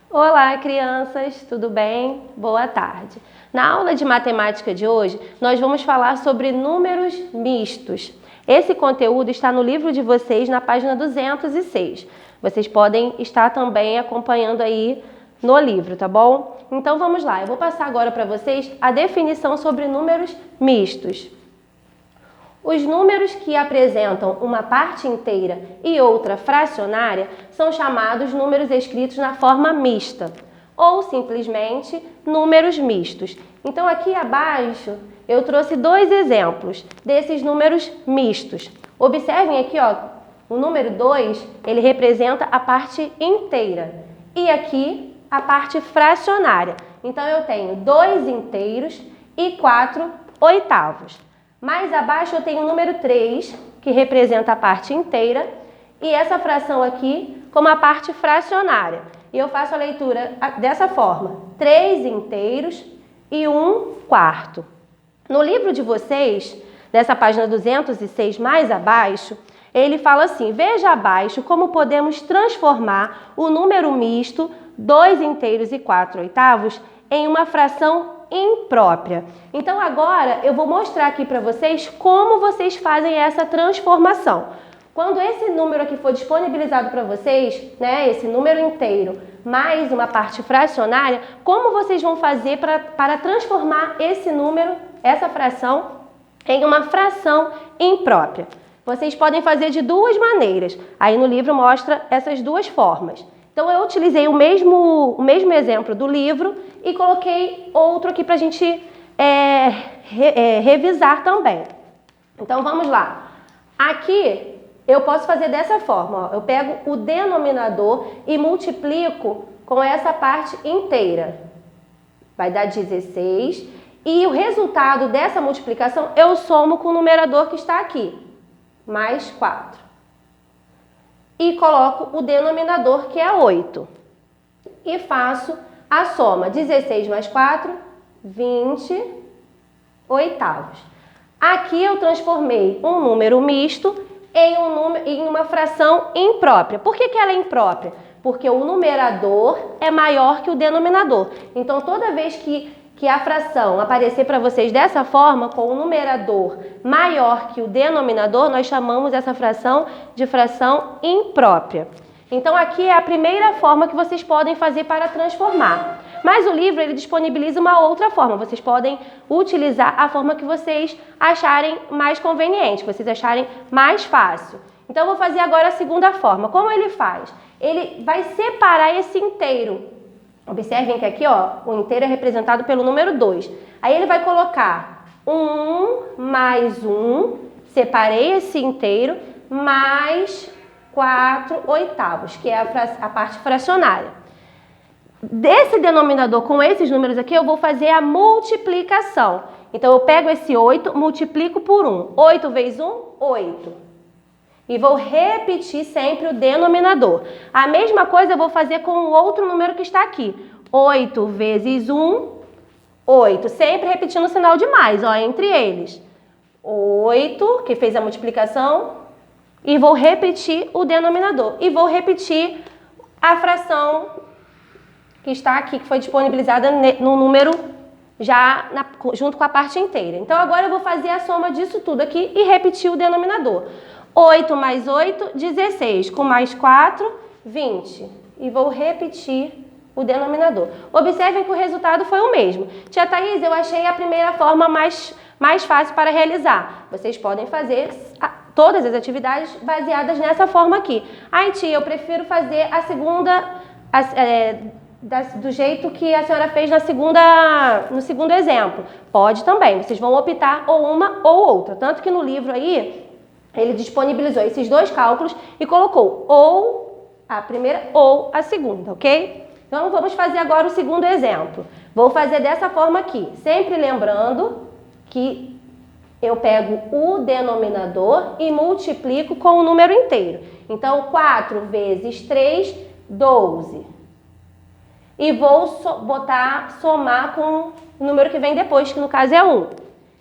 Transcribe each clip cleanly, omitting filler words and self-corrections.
Olá, crianças, tudo bem? Boa tarde. Na aula de matemática de hoje, nós vamos falar sobre números mistos. Esse conteúdo está no livro de vocês, na página 206. Vocês podem estar também acompanhando aí no livro, tá bom? Então vamos lá, eu vou passar agora para vocês a definição sobre números mistos. Os números que apresentam uma parte inteira e outra fracionária são chamados números escritos na forma mista, ou simplesmente números mistos. Então aqui abaixo eu trouxe dois exemplos desses números mistos. Observem aqui, ó, o número 2, ele representa a parte inteira e aqui a parte fracionária. Então eu tenho 2 inteiros e 4 oitavos. Mais abaixo eu tenho o número 3, que representa a parte inteira, e essa fração aqui como a parte fracionária. E eu faço a leitura dessa forma: 3 inteiros e 1 quarto. No livro de vocês, nessa página 206 mais abaixo, ele fala assim: veja abaixo como podemos transformar o número misto 2 inteiros e 4 oitavos em uma fração imprópria. Então agora eu vou mostrar aqui para vocês como vocês fazem essa transformação. Quando esse número aqui for disponibilizado para vocês, né, esse número inteiro mais uma parte fracionária, como vocês vão fazer para transformar esse número, essa fração, em uma fração imprópria? Vocês podem fazer de duas maneiras. Aí no livro mostra essas duas formas. Então eu utilizei o mesmo exemplo do livro e coloquei outro aqui para a gente revisar também. Então vamos lá. Aqui eu posso fazer dessa forma, ó. Eu pego o denominador e multiplico com essa parte inteira. Vai dar 16 e o resultado dessa multiplicação eu somo com o numerador que está aqui, mais 4. E coloco o denominador, que é 8. E faço a soma. 16 mais 4, 20 oitavos. Aqui eu transformei um número misto em uma fração imprópria. Por que ela é imprópria? Porque o numerador é maior que o denominador. Então, toda vez que a fração aparecer para vocês dessa forma, com o numerador maior que o denominador, nós chamamos essa fração de fração imprópria. Então aqui é a primeira forma que vocês podem fazer para transformar. Mas o livro ele disponibiliza uma outra forma. Vocês podem utilizar a forma que vocês acharem mais conveniente, que vocês acharem mais fácil. Então eu vou fazer agora a segunda forma. Como ele faz? Ele vai separar esse inteiro. Observem que aqui, ó, o inteiro é representado pelo número 2. Aí ele vai colocar 1 mais 1, separei esse inteiro, mais 4 oitavos, que é a parte fracionária. Desse denominador com esses números aqui, eu vou fazer a multiplicação. Então, eu pego esse 8, multiplico por 1. 8 vezes 1, 8. E vou repetir sempre o denominador. A mesma coisa eu vou fazer com o outro número que está aqui. 8 vezes 1, 8. Sempre repetindo o sinal de mais, ó, entre eles. 8, que fez a multiplicação, e vou repetir o denominador. E vou repetir a fração que está aqui, que foi disponibilizada no número junto com a parte inteira. Então, agora eu vou fazer a soma disso tudo aqui e repetir o denominador. 8 mais 8, 16. Com mais 4, 20. E vou repetir o denominador. Observem que o resultado foi o mesmo. Tia Thaís, eu achei a primeira forma mais fácil para realizar. Vocês podem fazer todas as atividades baseadas nessa forma aqui. Ai, tia, eu prefiro fazer a segunda do jeito que a senhora fez no segundo exemplo. Pode também. Vocês vão optar ou uma ou outra. Tanto que no livro aí ele disponibilizou esses dois cálculos e colocou ou a primeira ou a segunda, ok? Então, vamos fazer agora o segundo exemplo. Vou fazer dessa forma aqui, sempre lembrando que eu pego o denominador e multiplico com o número inteiro. Então, 4 vezes 3, 12. E vou somar com o número que vem depois, que no caso é 1.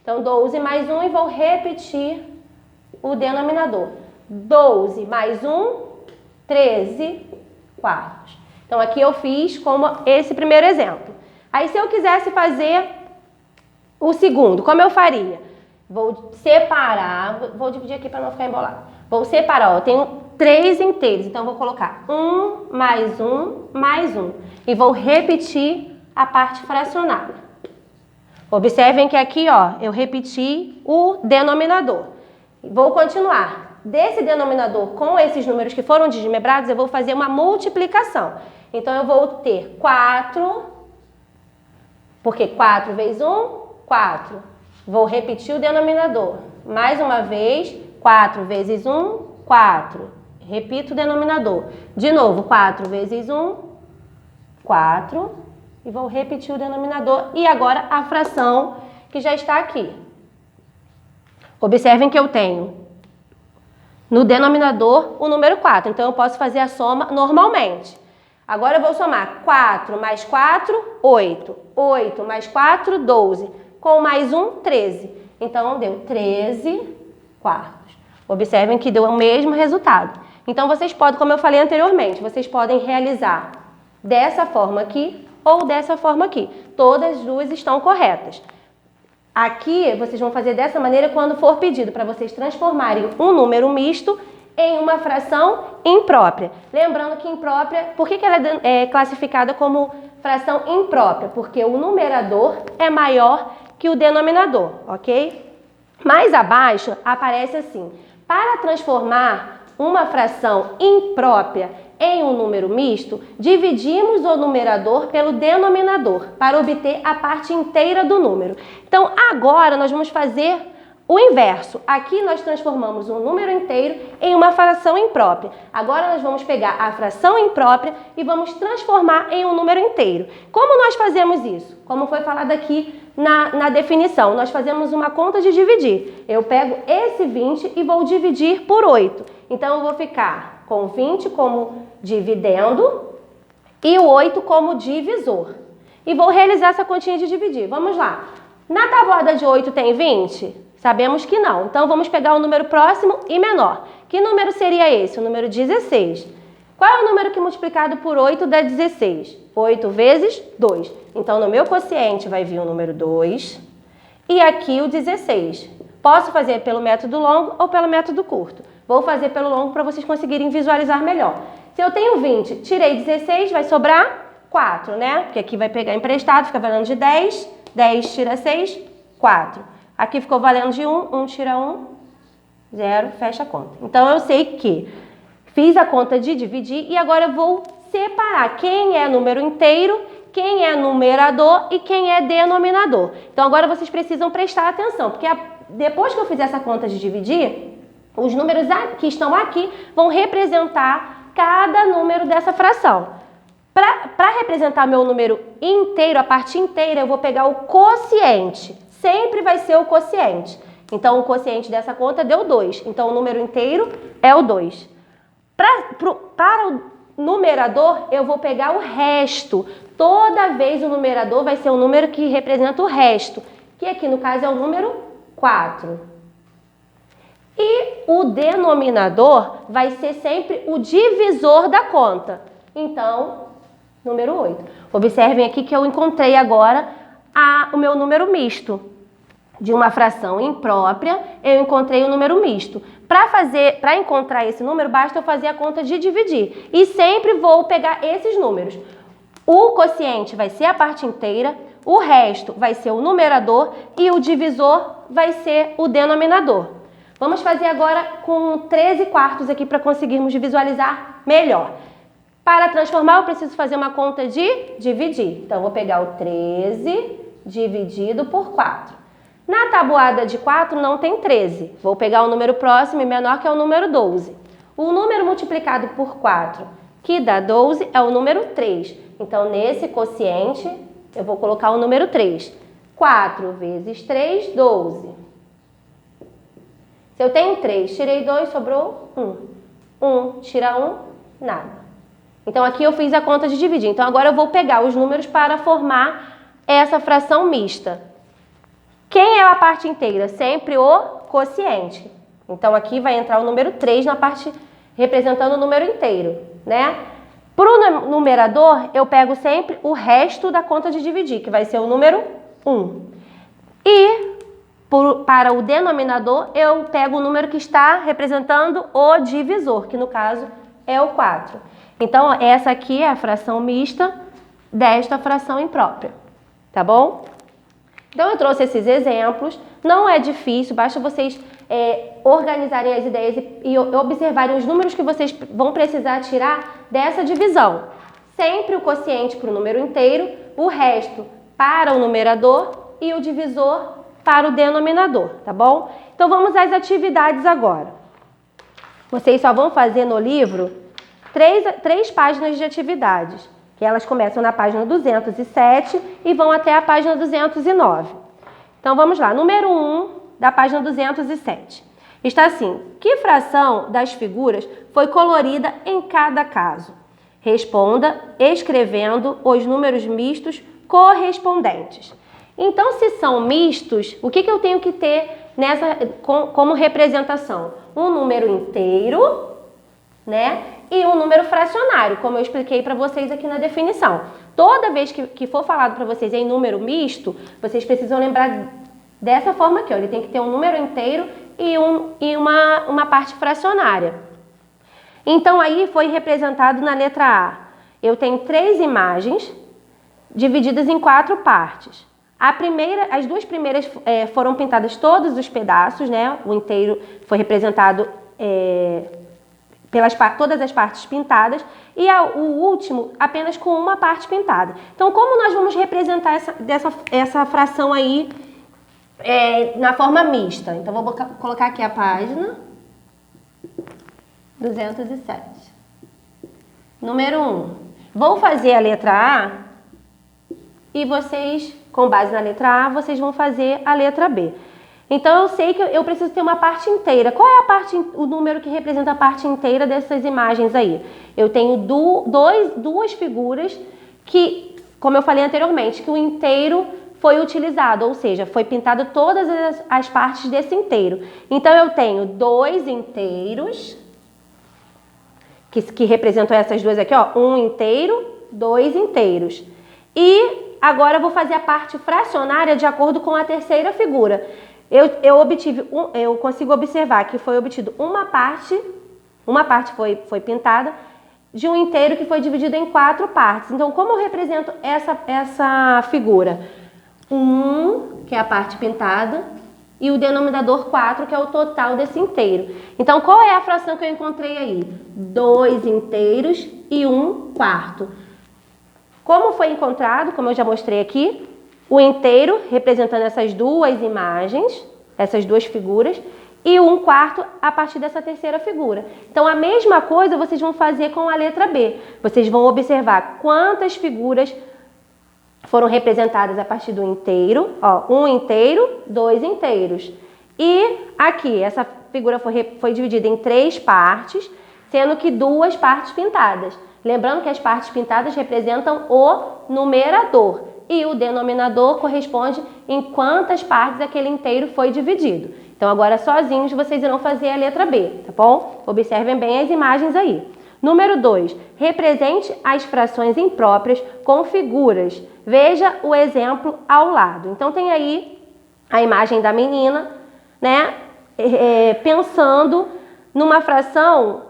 Então, 12 mais 1 e vou repetir o denominador. 12 mais 1, 13 quartos. Então, aqui eu fiz como esse primeiro exemplo. Aí, se eu quisesse fazer o segundo, como eu faria? Vou separar, vou dividir aqui para não ficar embolado. Vou separar, ó, eu tenho 3 inteiros, então eu vou colocar 1 mais 1 mais 1. E vou repetir a parte fracionada. Observem que aqui, ó, eu repeti o denominador. Vou continuar. Desse denominador com esses números que foram desmembrados, eu vou fazer uma multiplicação. Então, eu vou ter 4, porque 4 vezes 1, 4. Vou repetir o denominador. Mais uma vez, 4 vezes 1, 4. Repito o denominador. De novo, 4 vezes 1, 4. E vou repetir o denominador. E agora a fração que já está aqui. Observem que eu tenho no denominador o número 4. Então, eu posso fazer a soma normalmente. Agora eu vou somar 4 mais 4, 8. 8 mais 4, 12. Com mais 1, 13. Então, deu 13 quartos. Observem que deu o mesmo resultado. Então, vocês podem, como eu falei anteriormente, vocês podem realizar dessa forma aqui ou dessa forma aqui. Todas as duas estão corretas. Aqui, vocês vão fazer dessa maneira quando for pedido para vocês transformarem um número misto em uma fração imprópria. Lembrando que imprópria, por que ela é classificada como fração imprópria? Porque o numerador é maior que o denominador, ok? Mais abaixo aparece assim: para transformar uma fração imprópria em um número misto, dividimos o numerador pelo denominador para obter a parte inteira do número. Então, agora nós vamos fazer o inverso. Aqui nós transformamos um número inteiro em uma fração imprópria. Agora nós vamos pegar a fração imprópria e vamos transformar em um número inteiro. Como nós fazemos isso? Como foi falado aqui na definição, nós fazemos uma conta de dividir. Eu pego esse 20 e vou dividir por 8. Então, eu vou ficar com 20 como dividendo e o 8 como divisor. E vou realizar essa continha de dividir. Vamos lá. Na tabuada de 8 tem 20? Sabemos que não. Então, vamos pegar o número próximo e menor. Que número seria esse? O número 16. Qual é o número que multiplicado por 8 dá 16? 8 vezes 2. Então, no meu quociente vai vir o número 2 e aqui o 16. Posso fazer pelo método longo ou pelo método curto. Vou fazer pelo longo para vocês conseguirem visualizar melhor. Se eu tenho 20, tirei 16, vai sobrar 4, né? Porque aqui vai pegar emprestado, fica valendo de 10. 10 tira 6, 4. Aqui ficou valendo de 1, 1 tira 1, 0, fecha a conta. Então, eu sei que fiz a conta de dividir e agora eu vou separar quem é número inteiro, quem é numerador e quem é denominador. Então, agora vocês precisam prestar atenção, porque depois que eu fizer essa conta de dividir, os números que estão aqui vão representar cada número dessa fração. Para representar meu número inteiro, a parte inteira, eu vou pegar o quociente. Sempre vai ser o quociente. Então, o quociente dessa conta deu 2. Então, o número inteiro é o 2. Para o numerador, eu vou pegar o resto. Toda vez o numerador vai ser o número que representa o resto, que aqui no caso é o número 4. E o denominador vai ser sempre o divisor da conta. Então, número 8. Observem aqui que eu encontrei agora o meu número misto. De uma fração imprópria, eu encontrei o número misto. Para encontrar esse número, basta eu fazer a conta de dividir. E sempre vou pegar esses números. O quociente vai ser a parte inteira, o resto vai ser o numerador e o divisor vai ser o denominador. Vamos fazer agora com 13 quartos aqui para conseguirmos visualizar melhor. Para transformar, eu preciso fazer uma conta de dividir. Então, eu vou pegar o 13 dividido por 4. Na tabuada de 4 não tem 13. Vou pegar o número próximo e menor, que é o número 12. O número multiplicado por 4, que dá 12, é o número 3. Então, nesse quociente, eu vou colocar o número 3. 4 vezes 3, 12. Se eu tenho 3, tirei 2, sobrou 1. 1 tira 1, nada. Então, aqui eu fiz a conta de dividir. Então, agora eu vou pegar os números para formar essa fração mista. Quem é a parte inteira? Sempre o quociente. Então, aqui vai entrar o número 3 na parte representando o número inteiro, né? Para o numerador, eu pego sempre o resto da conta de dividir, que vai ser o número 1. E para o denominador, eu pego o número que está representando o divisor, que no caso é o 4. Então, essa aqui é a fração mista desta fração imprópria, tá bom? Então, eu trouxe esses exemplos. Não é difícil, basta vocês organizarem as ideias e observarem os números que vocês vão precisar tirar dessa divisão. Sempre o quociente para o número inteiro, o resto para o numerador e o divisor para o denominador, tá bom? Então, vamos às atividades agora. Vocês só vão fazer no livro três páginas de atividades, que elas começam na página 207 e vão até a página 209. Então, vamos lá. Número 1 da página 207. Está assim: que fração das figuras foi colorida em cada caso? Responda escrevendo os números mistos correspondentes. Então, se são mistos, o que eu tenho que ter como representação? Um número inteiro, né? E um número fracionário, como eu expliquei para vocês aqui na definição. Toda vez que for falado para vocês em número misto, vocês precisam lembrar dessa forma aqui, ó. Ele tem que ter um número inteiro e uma parte fracionária. Então, aí foi representado na letra A. Eu tenho 3 imagens divididas em 4 partes. As duas primeiras foram pintadas todos os pedaços, né? O inteiro foi representado todas as partes pintadas e o último apenas com uma parte pintada. Então, como nós vamos representar essa fração aí na forma mista? Então, vou colocar aqui a página 207. Número 1. Vou fazer a letra A e vocês, com base na letra A, vocês vão fazer a letra B. Então, eu sei que eu preciso ter uma parte inteira. Qual é o número que representa a parte inteira dessas imagens aí? Eu tenho duas figuras que, como eu falei anteriormente, que o inteiro foi utilizado, ou seja, foi pintado todas as partes desse inteiro. Então, eu tenho 2 inteiros, que representam essas duas aqui, ó, 1 inteiro, 2 inteiros. E agora eu vou fazer a parte fracionária de acordo com a terceira figura. Eu consigo observar que foi obtido uma parte foi pintada de um inteiro que foi dividido em 4 partes. Então, como eu represento essa figura? 1, que é a parte pintada, e o denominador 4, que é o total desse inteiro. Então, qual é a fração que eu encontrei aí? 2 inteiros e 1 quarto. Como foi encontrado, como eu já mostrei aqui, o inteiro representando essas duas imagens, essas duas figuras, e 1 quarto a partir dessa terceira figura. Então, a mesma coisa vocês vão fazer com a letra B. Vocês vão observar quantas figuras foram representadas a partir do inteiro, ó, 1 inteiro, 2 inteiros. E aqui, essa figura foi dividida em 3 partes, sendo que 2 partes pintadas. Lembrando que as partes pintadas representam o numerador e o denominador corresponde em quantas partes aquele inteiro foi dividido. Então, agora sozinhos vocês irão fazer a letra B, tá bom? Observem bem as imagens aí. Número 2, represente as frações impróprias com figuras. Veja o exemplo ao lado. Então, tem aí a imagem da menina, né? Pensando numa fração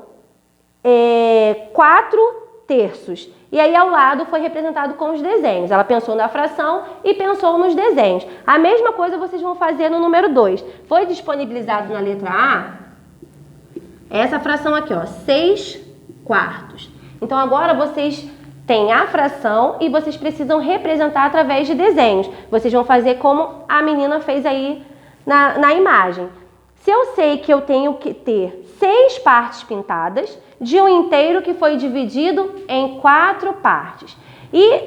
4/3. E aí, ao lado, foi representado com os desenhos. Ela pensou na fração e pensou nos desenhos. A mesma coisa vocês vão fazer no número 2. Foi disponibilizado na letra A essa fração aqui, ó, 6/4. Então, agora vocês têm a fração e vocês precisam representar através de desenhos. Vocês vão fazer como a menina fez aí na imagem. Se eu sei que eu tenho que ter 6 partes pintadas de um inteiro que foi dividido em 4 partes. E,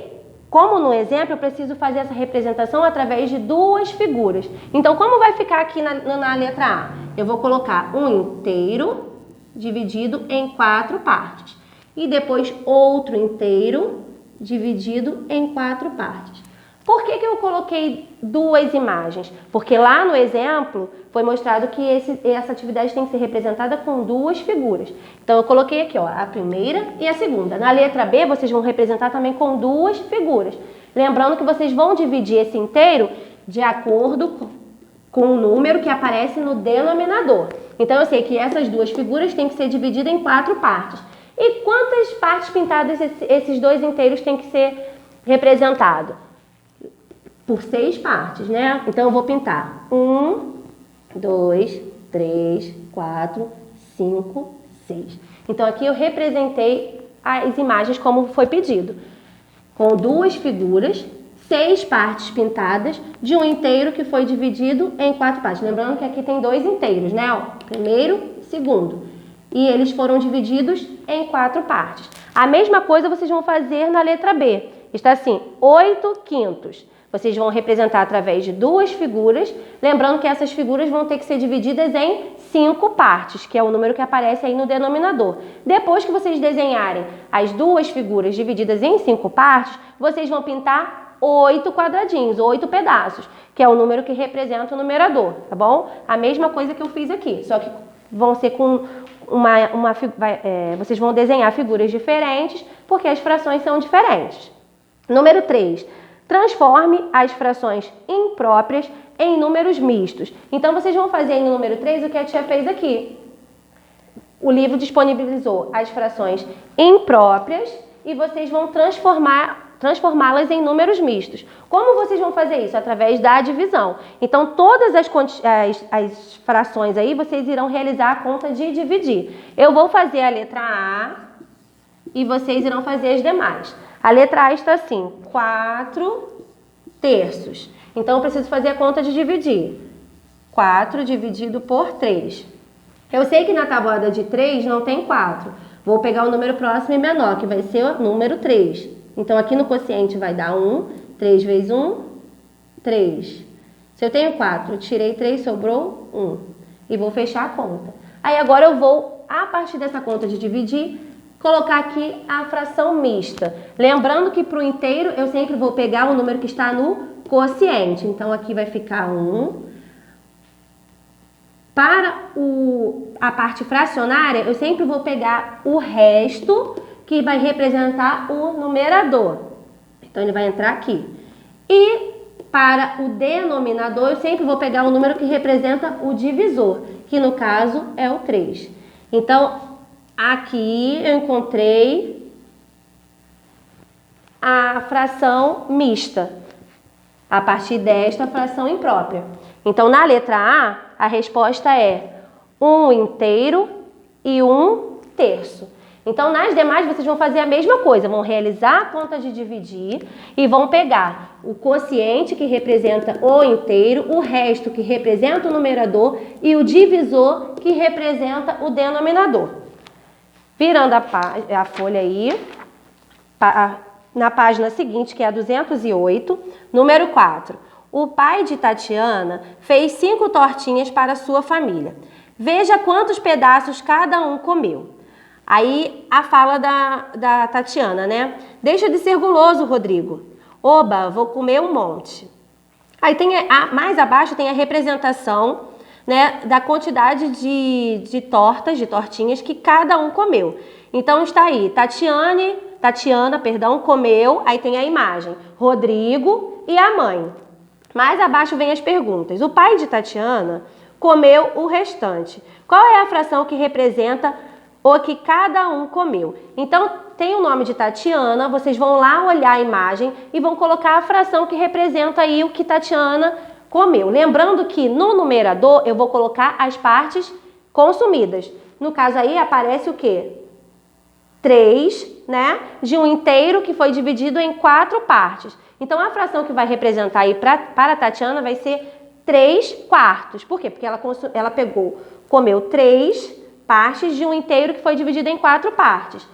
como no exemplo, eu preciso fazer essa representação através de 2 figuras. Então, como vai ficar aqui na letra A? Eu vou colocar um inteiro dividido em 4 partes. E depois outro inteiro dividido em 4 partes. Por que eu coloquei duas imagens? Porque lá no exemplo foi mostrado que essa atividade tem que ser representada com duas figuras. Então eu coloquei aqui, ó, a primeira e a segunda. Na letra B vocês vão representar também com duas figuras. Lembrando que vocês vão dividir esse inteiro de acordo com o número que aparece no denominador. Então eu sei que essas duas figuras têm que ser divididas em 4 partes. E quantas partes pintadas esses dois inteiros têm que ser representados? Por 6 partes, né? Então eu vou pintar 1, 2, 3, 4, 5, 6. Então aqui eu representei as imagens como foi pedido. Com duas figuras, 6 partes pintadas de um inteiro que foi dividido em 4 partes. Lembrando que aqui tem 2 inteiros, né? Ó, primeiro e segundo. E eles foram divididos em 4 partes. A mesma coisa vocês vão fazer na letra B. Está assim, 8 quintos. Vocês vão representar através de duas figuras, lembrando que essas figuras vão ter que ser divididas em 5 partes, que é o número que aparece aí no denominador. Depois que vocês desenharem as duas figuras divididas em 5 partes, vocês vão pintar 8 quadradinhos, 8 pedaços, que é o número que representa o numerador, tá bom? A mesma coisa que eu fiz aqui, só que vão ser com vocês vão desenhar figuras diferentes, porque as frações são diferentes. Número 3. Transforme as frações impróprias em números mistos. Então, vocês vão fazer aí no número 3 o que a tia fez aqui. O livro disponibilizou as frações impróprias e vocês vão transformá-las em números mistos. Como vocês vão fazer isso? Através da divisão. Então, todas as frações aí, vocês irão realizar a conta de dividir. Eu vou fazer a letra A e vocês irão fazer as demais. A letra A está assim, 4 terços. Então, eu preciso fazer a conta de dividir. 4 dividido por 3. Eu sei que na tabuada de 3 não tem 4. Vou pegar o número próximo e menor, que vai ser o número 3. Então, aqui no quociente vai dar 1. 3 vezes 1, 3. Se eu tenho 4, tirei 3, sobrou 1. E vou fechar a conta. Aí, agora eu vou, a partir dessa conta de dividir, colocar aqui a fração mista. Lembrando que para o inteiro eu sempre vou pegar o número que está no quociente. Então, aqui vai ficar 1. Para a parte fracionária, eu sempre vou pegar o resto que vai representar o numerador. Então, ele vai entrar aqui. E para o denominador, eu sempre vou pegar o número que representa o divisor, que no caso é o 3. Então, aqui eu encontrei a fração mista, a partir desta fração imprópria. Então, na letra A resposta é 1 inteiro e 1 terço. Então, nas demais, vocês vão fazer a mesma coisa, vão realizar a conta de dividir e vão pegar o quociente, que representa o inteiro, o resto, que representa o numerador, e o divisor, que representa o denominador. Virando a folha aí, na página seguinte, que é a 208, número 4. O pai de Tatiana fez 5 tortinhas para sua família. Veja quantos pedaços cada um comeu. Aí a fala da Tatiana, né? Deixa de ser guloso, Rodrigo. Oba, vou comer um monte. Aí tem mais abaixo tem a representação, né, da quantidade de tortinhas que cada um comeu. Então está aí, Tatiana, comeu, aí tem a imagem, Rodrigo e a mãe. Mais abaixo vem as perguntas. O pai de Tatiana comeu o restante. Qual é a fração que representa o que cada um comeu? Então, tem o nome de Tatiana, vocês vão lá olhar a imagem e vão colocar a fração que representa aí o que Tatiana comeu. Lembrando que no numerador eu vou colocar as partes consumidas. No caso aí aparece o quê? 3, né? De um inteiro que foi dividido em 4 partes. Então, a fração que vai representar aí para a Tatiana vai ser 3 quartos. Por quê? Porque ela comeu 3 partes de um inteiro que foi dividido em 4 partes.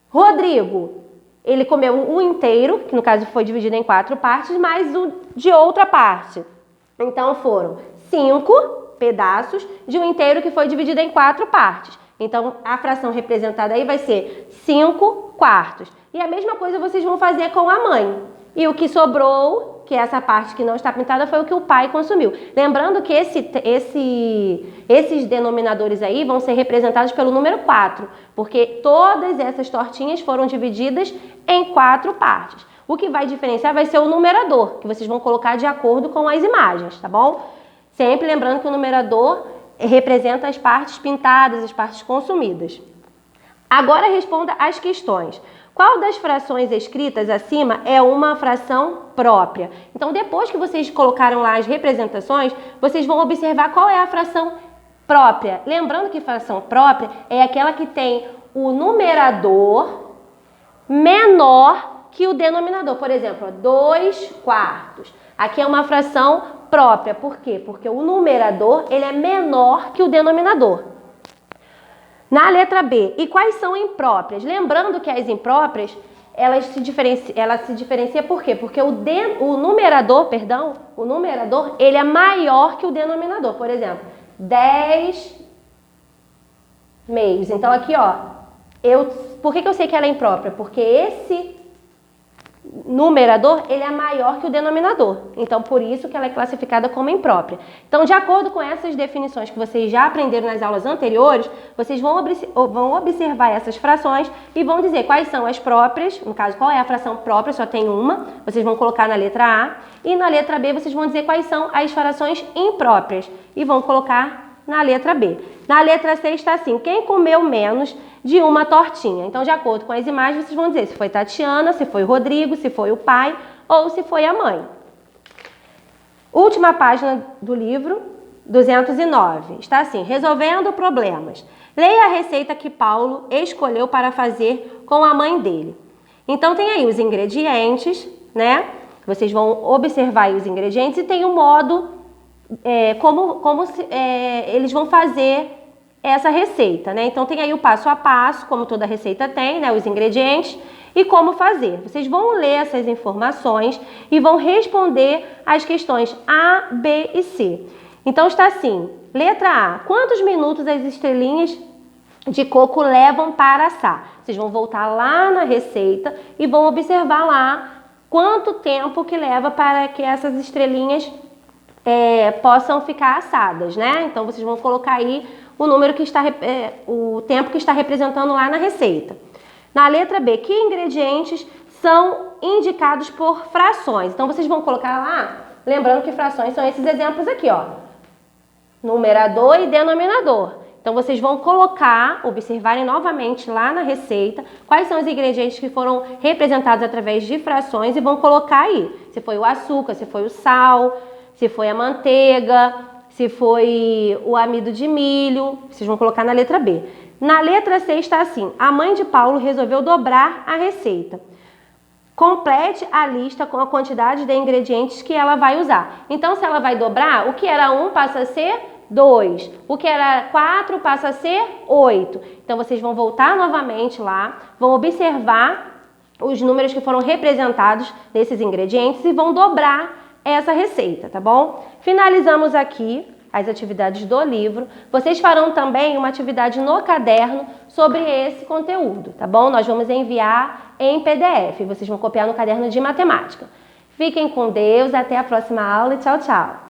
Rodrigo, ele comeu um inteiro, que no caso foi dividido em 4 partes, mais o de outra parte. Então, foram 5 pedaços de um inteiro que foi dividido em 4 partes. Então, a fração representada aí vai ser 5 quartos. E a mesma coisa vocês vão fazer com a mãe. E o que sobrou que essa parte que não está pintada foi o que o pai consumiu. Lembrando que esses denominadores aí vão ser representados pelo número 4, porque todas essas tortinhas foram divididas em 4 partes. O que vai diferenciar vai ser o numerador, que vocês vão colocar de acordo com as imagens, tá bom? Sempre lembrando que o numerador representa as partes pintadas, as partes consumidas. Agora responda as questões. Qual das frações escritas acima é uma fração própria? Então, depois que vocês colocaram lá as representações, vocês vão observar qual é a fração própria. Lembrando que fração própria é aquela que tem o numerador menor que o denominador. Por exemplo, 2/4. Aqui é uma fração própria. Por quê? Porque o numerador ele é menor que o denominador. Na letra B, e quais são impróprias? Lembrando que as impróprias, ela se diferencia por quê? Porque o numerador, ele é maior que o denominador. Por exemplo, 10 meios. Então aqui, ó, por que eu sei que ela é imprópria? Porque esse numerador, ele é maior que o denominador. Então, por isso que ela é classificada como imprópria. Então, de acordo com essas definições que vocês já aprenderam nas aulas anteriores, vocês vão observar essas frações e vão dizer quais são as próprias, no caso, qual é a fração própria, só tem uma, vocês vão colocar na letra A, e na letra B vocês vão dizer quais são as frações impróprias, e vão colocar na letra B. Na letra C está assim, quem comeu menos de uma tortinha? Então, de acordo com as imagens, vocês vão dizer se foi Tatiana, se foi Rodrigo, se foi o pai ou se foi a mãe. Última página do livro, 209. Está assim, resolvendo problemas. Leia a receita que Paulo escolheu para fazer com a mãe dele. Então, tem aí os ingredientes, né? Vocês vão observar aí os ingredientes e tem o modo, eles vão fazer essa receita, né? Então tem aí o passo a passo, como toda receita tem, né? Os ingredientes e como fazer. Vocês vão ler essas informações e vão responder as questões A, B e C. Então está assim, letra A, quantos minutos as estrelinhas de coco levam para assar? Vocês vão voltar lá na receita e vão observar lá quanto tempo que leva para que essas estrelinhas possam ficar assadas, né? Então vocês vão colocar aí o número que está, o tempo que está representando lá na receita. Na letra B, que ingredientes são indicados por frações? Então vocês vão colocar lá, lembrando que frações são esses exemplos aqui, ó. Numerador e denominador. Então vocês vão colocar, observarem novamente lá na receita, quais são os ingredientes que foram representados através de frações e vão colocar aí. Se foi o açúcar, se foi o sal, se foi a manteiga, se foi o amido de milho, vocês vão colocar na letra B. Na letra C está assim, a mãe de Paulo resolveu dobrar a receita. Complete a lista com a quantidade de ingredientes que ela vai usar. Então, se ela vai dobrar, o que era 1 passa a ser 2. O que era 4 passa a ser 8. Então, vocês vão voltar novamente lá, vão observar os números que foram representados nesses ingredientes e vão dobrar essa receita, tá bom? Finalizamos aqui as atividades do livro. Vocês farão também uma atividade no caderno sobre esse conteúdo, tá bom? Nós vamos enviar em PDF. Vocês vão copiar no caderno de matemática. Fiquem com Deus, até a próxima aula e tchau, tchau!